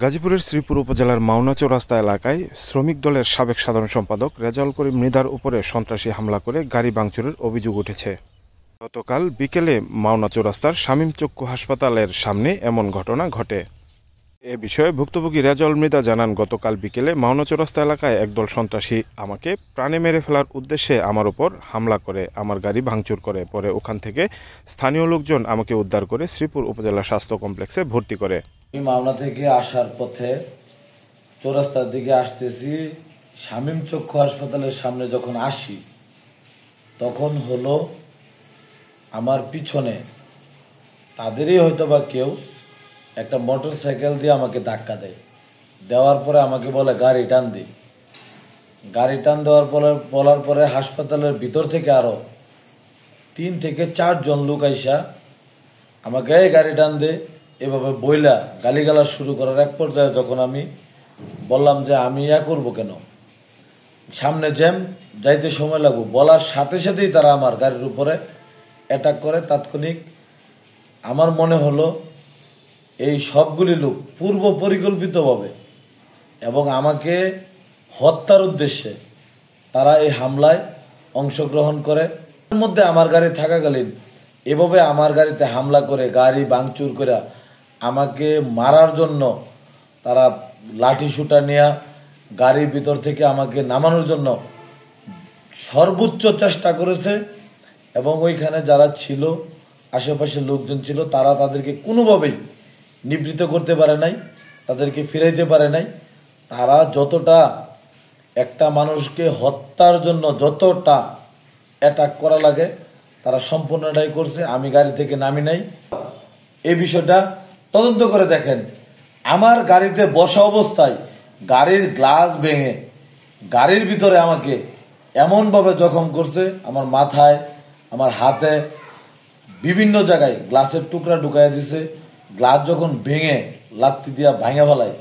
গাজীপুরের শ্রীপুর উপজেলার মাওনা চৌরাস্তা এলাকায় শ্রমিক দলের সাবেক সাধারণ সম্পাদক রেজাউল করিম মৃধার উপরে সন্ত্রাসী হামলা করে গাড়ি ভাঙচুরের অভিযোগ উঠেছে। গতকাল বিকেলে মাওনা চৌরাস্তার শামীম চক্ষু হাসপাতালের সামনে এমন ঘটনা ঘটে। এ বিষয়ে ভুক্তভোগী রেজাউল মৃধা জানান, গতকাল বিকেলে মাওনা চৌরাস্তা এলাকায় একদল সন্ত্রাসী আমাকে প্রাণে মেরে ফেলার উদ্দেশ্যে আমার উপর হামলা করে আমার গাড়ি ভাঙচুর করে। পরে ওখান থেকে স্থানীয় লোকজন আমাকে উদ্ধার করে শ্রীপুর উপজেলা স্বাস্থ্য কমপ্লেক্সে ভর্তি করে। মাওনা থেকে আসার পথে চৌরাস্তার দিকে আসতেছি, শামীম চক্ষু হাসপাতালের সামনে যখন আসি তখন হলো আমার পিছনে তাদেরই হয়তো বা কেউ একটা মোটর সাইকেল দিয়ে আমাকে ধাক্কা দেয়। দেওয়ার পরে আমাকে বলে গাড়ি টান দি। গাড়ি টান দেওয়ার পরে বলার পরে হাসপাতালের ভিতর থেকে আরো 3 থেকে 4 জন লোক আইসা আমাকে গাড়ি টান দে এভাবে বইলা গালিগালা শুরু করার এক পর্যায়ে যখন আমি বললাম যে আমি করবো কেন, সামনে জ্যাম, যাইতে সময় লাগবে, বলার সাথে সাথেই তারা আমার গাড়ির উপরে অ্যাটাক করে। তাৎক্ষণিক আমার মনে হলো এই সবগুলি লোক পূর্ব পরিকল্পিতভাবে এবং আমাকে হত্যার উদ্দেশ্যে তারা এই হামলায় অংশগ্রহণ করে। এর মধ্যে আমার গাড়ি থাকাকালীন এভাবে আমার গাড়িতে হামলা করে গাড়ি ভাঙচুর করে আমাকে মারার জন্য তারা লাঠি সুটা নিয়ে গাড়ির ভিতর থেকে আমাকে নামানোর জন্য সর্বোচ্চ চেষ্টা করেছে। এবং ওইখানে যারা ছিল, আশেপাশের লোকজন ছিল, তারা তাদেরকে কোনোভাবেই নিবৃত্ত করতে পারে নাই, তাদেরকে ফিরাইতে পারে নাই। তারা যতটা একটা মানুষকে হত্যার জন্য যতটা অ্যাটাক করা লাগে তারা সম্পূর্ণটাই করছে। আমি গাড়ি থেকে নামি নাই। এই বিষয়টা তদন্ত করে দেখেন। আমার গাড়িতে বসা অবস্থায় গাড়ির গ্লাস ভেঙে গাড়ির ভিতরে আমাকে এমনভাবে জখম করছে, আমার মাথায়, আমার হাতে, বিভিন্ন জায়গায় গ্লাসের টুকরা ঢুকাইয়া দিছে। গ্লাস যখন ভেঙে লাত্তি দিয়া ভাঙা ফেলায়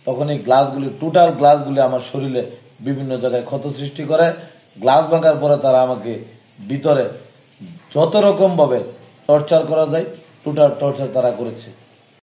তখন এই গ্লাসগুলি, টোটাল গ্লাসগুলি আমার শরীরে বিভিন্ন জায়গায় ক্ষত সৃষ্টি করে। গ্লাস ভাঙার পরে তারা আমাকে ভিতরে যত রকম ভাবে টর্চার করা যায় টোটাল টর্চার তারা করেছে।